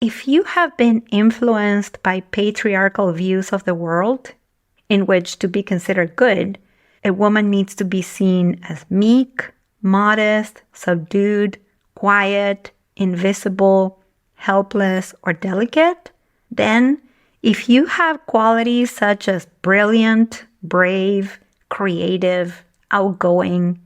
If you have been influenced by patriarchal views of the world, in which to be considered good, a woman needs to be seen as meek, modest, subdued, quiet, invisible, helpless, or delicate, then if you have qualities such as brilliant, brave, creative, outgoing,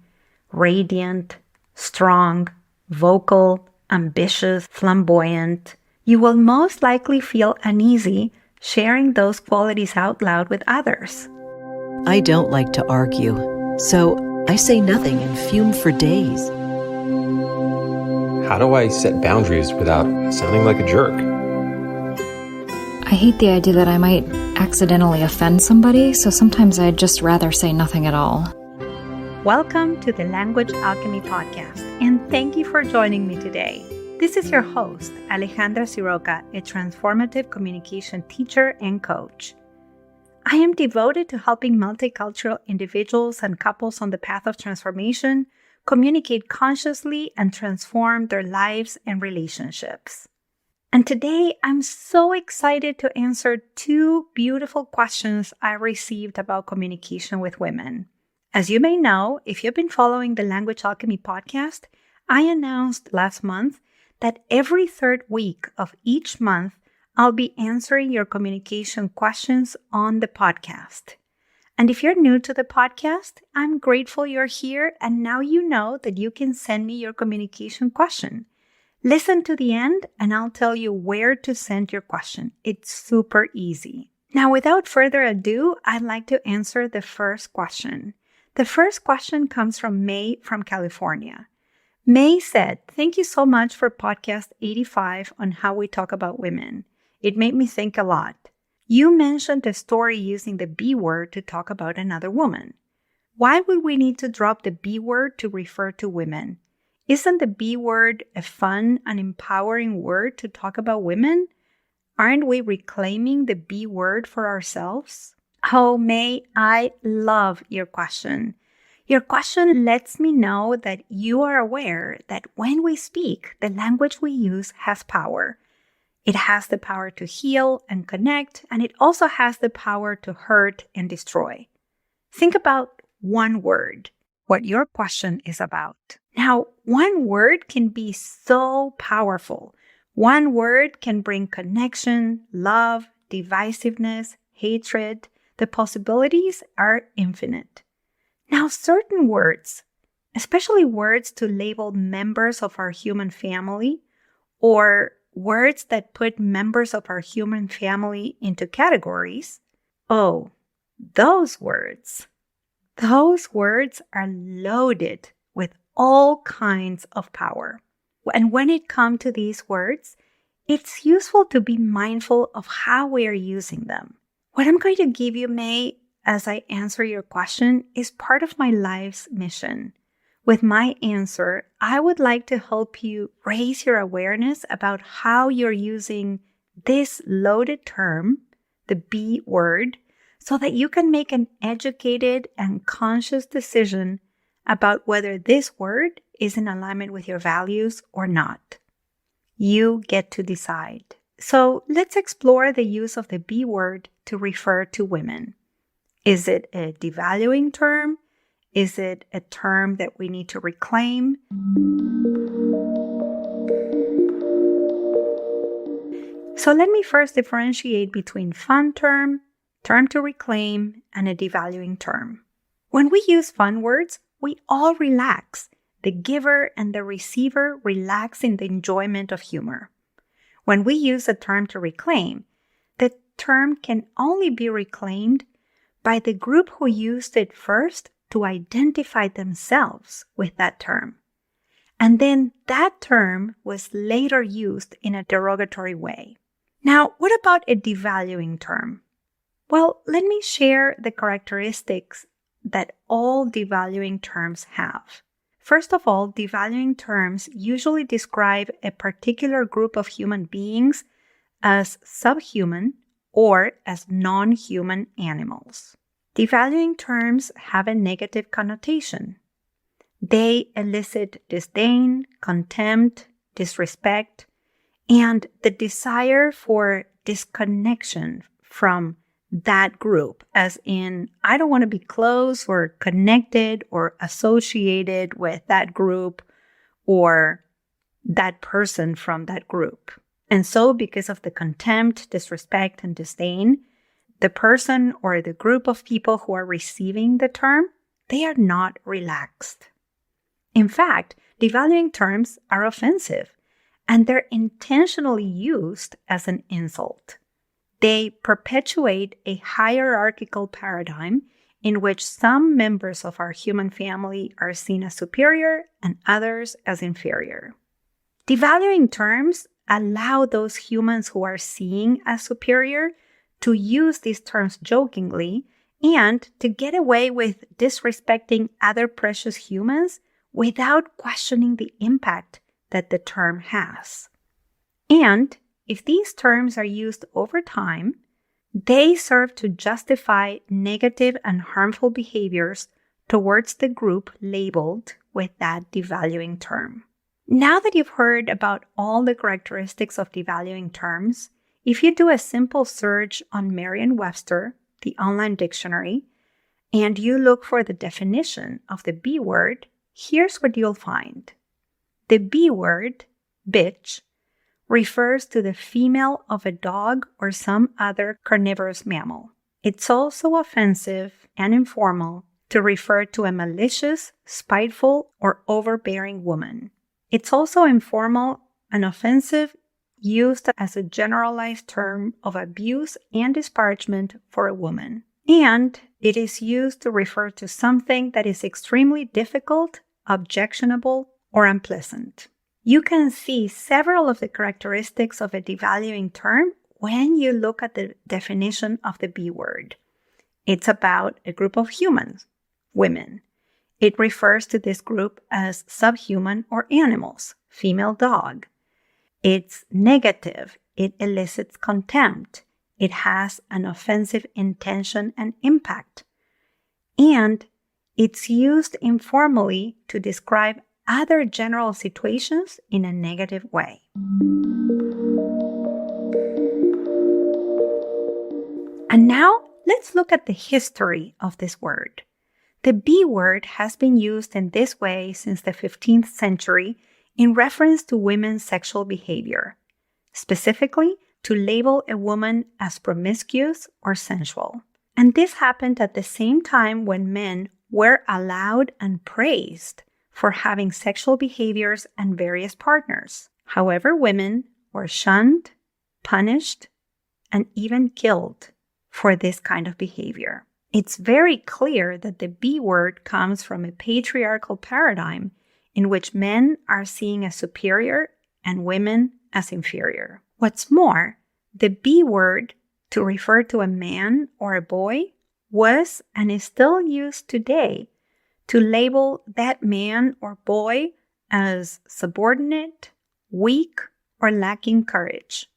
radiant, strong, vocal, ambitious, flamboyant, you will most likely feel uneasy sharing those qualities out loud with others. I don't like to argue, so I say nothing and fume for days. How do I set boundaries without sounding like a jerk? I hate the idea that I might accidentally offend somebody, so sometimes I'd just rather say nothing at all. Welcome to the Language Alchemy Podcast, and thank you for joining me today. This is your host, Alejandra, a transformative communication teacher and coach. I am devoted to helping multicultural individuals and couples on the path of transformation communicate consciously and transform their lives and relationships. And today, I'm so excited to answer two beautiful questions I received about communication with women. As you may know, if you've been following the Language Alchemy podcast, I announced last month that every third week of each month, I'll be answering your communication questions on the podcast. And if you're new to the podcast, I'm grateful you're here, and now you know that you can send me your communication question. Listen to the end, and I'll tell you where to send your question. It's super easy. Now, without further ado, I'd like to answer the first question. The first question comes from May from California. May said, "Thank you so much for podcast 85 on how we talk about women. It made me think a lot. You mentioned a story using the B word to talk about another woman. Why would we need to drop the B word to refer to women? Isn't the B word a fun and empowering word to talk about women? Aren't we reclaiming the B word for ourselves?" Oh, May, I love your question. Your question lets me know that you are aware that when we speak, the language we use has power. It has the power to heal and connect, and it also has the power to hurt and destroy. Think about one word, what your question is about. Now, one word can be so powerful. One word can bring connection, love, divisiveness, hatred. The possibilities are infinite. Now, certain words, especially words to label members of our human family or words that put members of our human family into categories, those words are loaded with all kinds of power. And when it comes to these words, it's useful to be mindful of how we are using them. What I'm going to give you, May, as I answer your question is part of my life's mission. With my answer, I would like to help you raise your awareness about how you're using this loaded term, the B word, so that you can make an educated and conscious decision about whether this word is in alignment with your values or not. You get to decide. So let's explore the use of the B word to refer to women. Is it a devaluing term? Is it a term that we need to reclaim? So let me first differentiate between fun term to reclaim, and a devaluing term. When we use fun words, we all relax. The giver and the receiver relax in the enjoyment of humor. When we use a term to reclaim, the term can only be reclaimed by the group who used it first to identify themselves with that term. And then that term was later used in a derogatory way. Now, what about a devaluing term? Well, let me share the characteristics that all devaluing terms have. First of all, devaluing terms usually describe a particular group of human beings as subhuman or as non-human animals. Devaluing terms have a negative connotation. They elicit disdain, contempt, disrespect, and the desire for disconnection from that group, as in, I don't want to be close or connected or associated with that group or that person from that group. And so because of the contempt, disrespect, and disdain, the person or the group of people who are receiving the term, they are not relaxed. In fact, devaluing terms are offensive, and they're intentionally used as an insult. They perpetuate a hierarchical paradigm in which some members of our human family are seen as superior and others as inferior. Devaluing terms allow those humans who are seen as superior to use these terms jokingly and to get away with disrespecting other precious humans without questioning the impact that the term has. And if these terms are used over time, they serve to justify negative and harmful behaviors towards the group labeled with that devaluing term. Now that you've heard about all the characteristics of devaluing terms, if you do a simple search on Merriam-Webster, the online dictionary, and you look for the definition of the B word, here's what you'll find. The B word, bitch, refers to the female of a dog or some other carnivorous mammal. It's also offensive and informal to refer to a malicious, spiteful, or overbearing woman. It's also informal and offensive, used as a generalized term of abuse and disparagement for a woman. And it is used to refer to something that is extremely difficult, objectionable, or unpleasant. You can see several of the characteristics of a devaluing term when you look at the definition of the B word. It's about a group of humans, women. It refers to this group as subhuman or animals, female dog. It's negative. It elicits contempt. It has an offensive intention and impact. And it's used informally to describe other general situations in a negative way. And now let's look at the history of this word. The B word has been used in this way since the 15th century in reference to women's sexual behavior, specifically to label a woman as promiscuous or sensual. And this happened at the same time when men were allowed and praised for having sexual behaviors and various partners. However, women were shunned, punished, and even killed for this kind of behavior. It's very clear that the B word comes from a patriarchal paradigm in which men are seen as superior and women as inferior. What's more, the B word to refer to a man or a boy was and is still used today to label that man or boy as subordinate, weak, or lacking courage,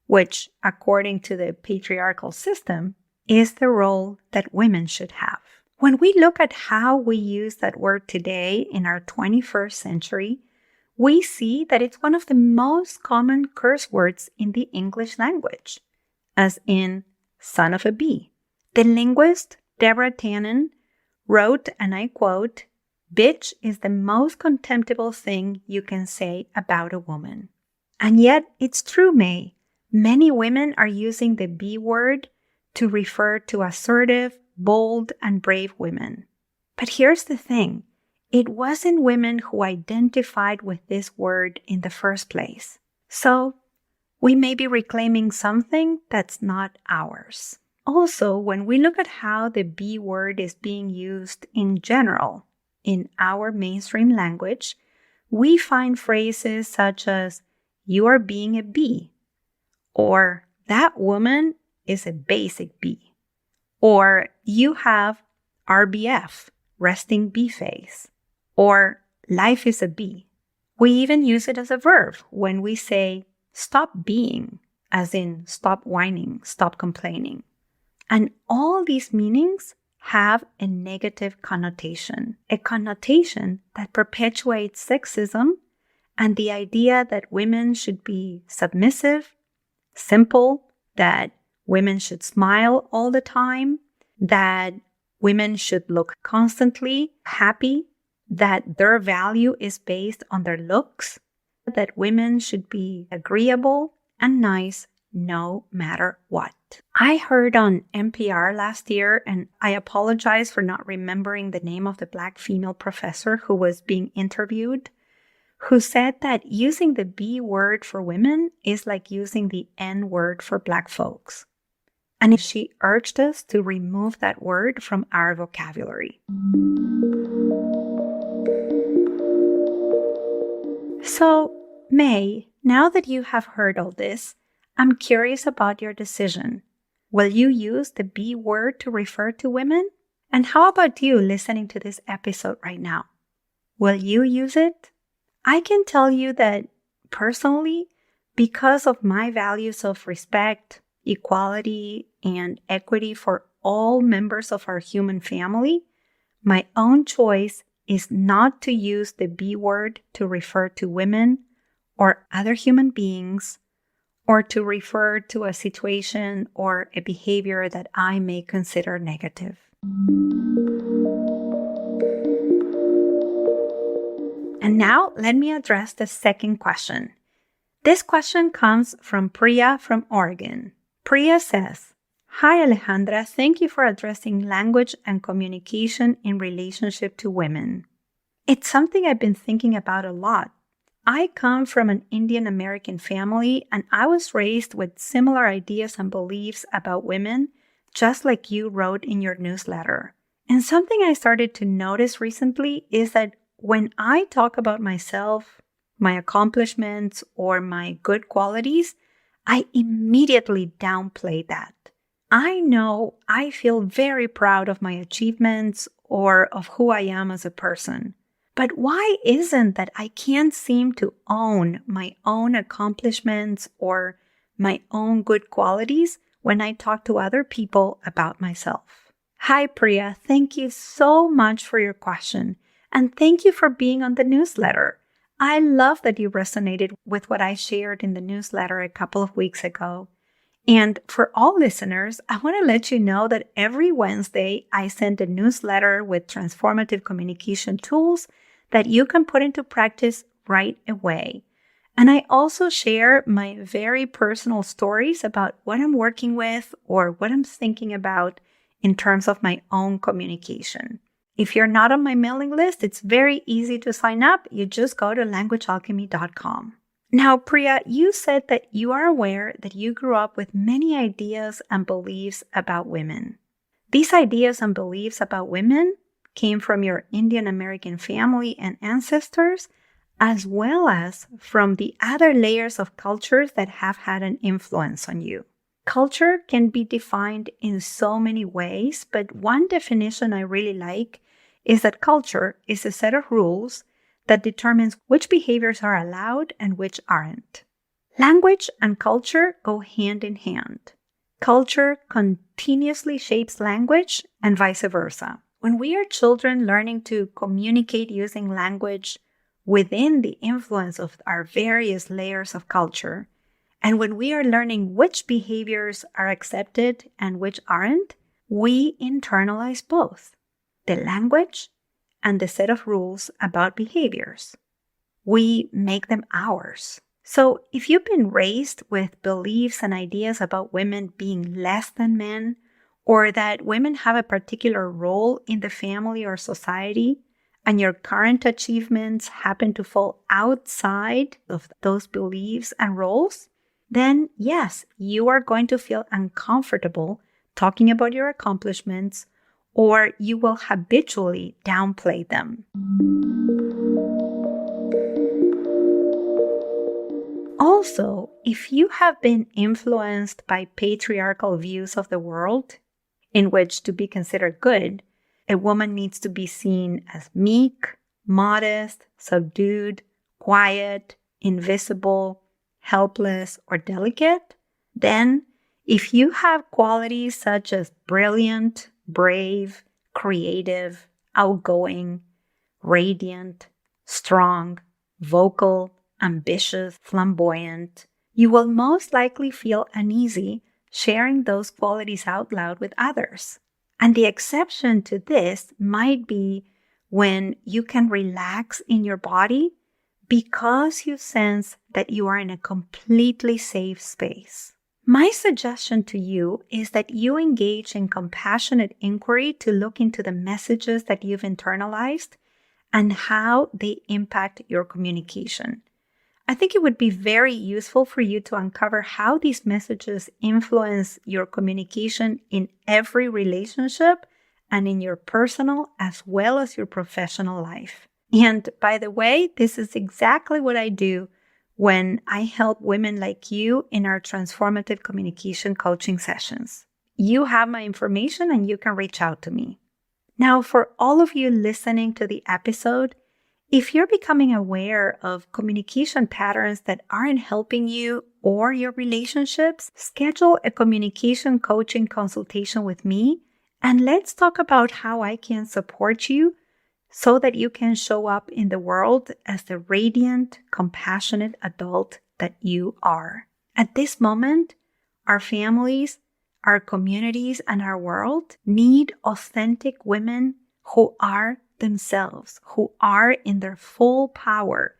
which, according to the patriarchal system, is the role that women should have. When we look at how we use that word today in our 21st century, we see that it's one of the most common curse words in the English language, as in son of a bee. The linguist Deborah Tannen wrote, and I quote, "Bitch is the most contemptible thing you can say about a woman." And yet, it's true, May. Many women are using the B word to refer to assertive, bold, and brave women. But here's the thing. It wasn't women who identified with this word in the first place. So, we may be reclaiming something that's not ours. Also, when we look at how the B word is being used in general in our mainstream language, we find phrases such as, "You are being a bee," or "That woman is a basic bee," or "You have RBF, resting bee face," or "Life is a bee." We even use it as a verb when we say, "Stop being," as in stop whining, stop complaining. And all these meanings have a negative connotation, a connotation that perpetuates sexism and the idea that women should be submissive, simple, that women should smile all the time, that women should look constantly happy, that their value is based on their looks, that women should be agreeable and nice no matter what. I heard on NPR last year, and I apologize for not remembering the name of the Black female professor who was being interviewed, who said that using the B word for women is like using the N word for Black folks. And she urged us to remove that word from our vocabulary. So, May, now that you have heard all this, I'm curious about your decision. Will you use the B word to refer to women? And how about you listening to this episode right now? Will you use it? I can tell you that personally, because of my values of respect, equality, and equity for all members of our human family, my own choice is not to use the B word to refer to women or other human beings, or to refer to a situation or a behavior that I may consider negative. And now let me address the second question. This question comes from Priya from Oregon. Priya says, "Hi Alejandra, thank you for addressing language and communication in relationship to women. It's something I've been thinking about a lot. I come from an Indian American family, and I was raised with similar ideas and beliefs about women, just like you wrote in your newsletter. And something I started to notice recently is that when I talk about myself, my accomplishments, or my good qualities, I immediately downplay that. I know I feel very proud of my achievements or of who I am as a person. But why isn't that I can't seem to own my own accomplishments or my own good qualities when I talk to other people about myself?" Hi, Priya. Thank you so much for your question. And thank you for being on the newsletter. I love that you resonated with what I shared in the newsletter a couple of weeks ago. And for all listeners, I want to let you know that every Wednesday I send a newsletter with transformative communication tools that you can put into practice right away. And I also share my very personal stories about what I'm working with or what I'm thinking about in terms of my own communication. If you're not on my mailing list, it's very easy to sign up. You just go to languagealchemy.com. Now, Priya, you said that you are aware that you grew up with many ideas and beliefs about women. These ideas and beliefs about women came from your Indian American family and ancestors, as well as from the other layers of cultures that have had an influence on you. Culture can be defined in so many ways, but one definition I really like is that culture is a set of rules that determines which behaviors are allowed and which aren't. Language and culture go hand in hand. Culture continuously shapes language and vice versa. When we are children learning to communicate using language within the influence of our various layers of culture, and when we are learning which behaviors are accepted and which aren't, we internalize both the language and the set of rules about behaviors. We make them ours. So if you've been raised with beliefs and ideas about women being less than men, or that women have a particular role in the family or society, and your current achievements happen to fall outside of those beliefs and roles, then yes, you are going to feel uncomfortable talking about your accomplishments, or you will habitually downplay them. Also, if you have been influenced by patriarchal views of the world, in which to be considered good, a woman needs to be seen as meek, modest, subdued, quiet, invisible, helpless, or delicate, then if you have qualities such as brilliant, brave, creative, outgoing, radiant, strong, vocal, ambitious, flamboyant, you will most likely feel uneasy sharing those qualities out loud with others. And the exception to this might be when you can relax in your body because you sense that you are in a completely safe space. My suggestion to you is that you engage in compassionate inquiry to look into the messages that you've internalized and how they impact your communication. I think it would be very useful for you to uncover how these messages influence your communication in every relationship and in your personal as well as your professional life. And by the way, this is exactly what I do when I help women like you in our transformative communication coaching sessions. You have my information and you can reach out to me. Now, for all of you listening to the episode, if you're becoming aware of communication patterns that aren't helping you or your relationships, schedule a communication coaching consultation with me, and let's talk about how I can support you so that you can show up in the world as the radiant, compassionate adult that you are. At this moment, our families, our communities, and our world need authentic women who are themselves, who are in their full power,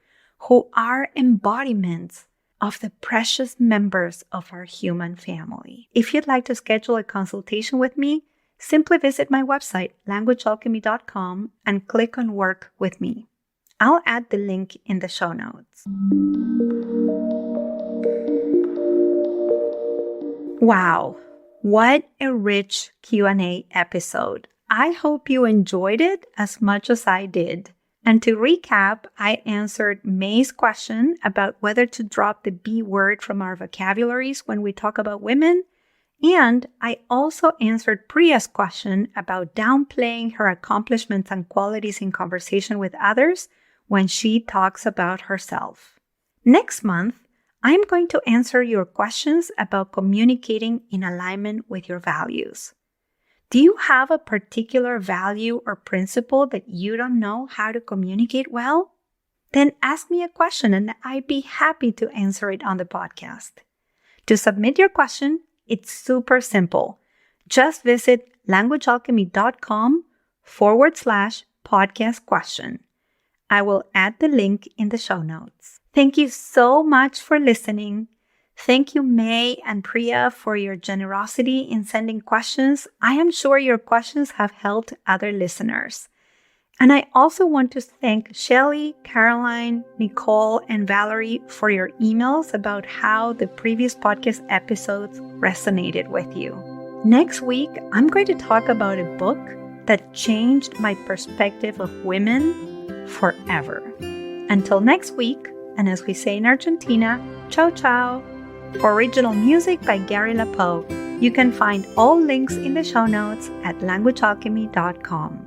who are embodiments of the precious members of our human family. If you'd like to schedule a consultation with me, simply visit my website, languagealchemy.com, and click on Work with Me. I'll add the link in the show notes. Wow, what a rich Q&A episode. I hope you enjoyed it as much as I did. And to recap, I answered May's question about whether to drop the B word from our vocabularies when we talk about women. And I also answered Priya's question about downplaying her accomplishments and qualities in conversation with others when she talks about herself. Next month, I'm going to answer your questions about communicating in alignment with your values. Do you have a particular value or principle that you don't know how to communicate well? Then ask me a question and I'd be happy to answer it on the podcast. To submit your question, it's super simple. Just visit languagealchemy.com/podcast question. I will add the link in the show notes. Thank you so much for listening. Thank you, May and Priya, for your generosity in sending questions. I am sure your questions have helped other listeners. And I also want to thank Shelly, Caroline, Nicole, and Valerie for your emails about how the previous podcast episodes resonated with you. Next week, I'm going to talk about a book that changed my perspective of women forever. Until next week, and as we say in Argentina, ciao ciao. Original music by Gary LaPoe. You can find all links in the show notes at languagealchemy.com.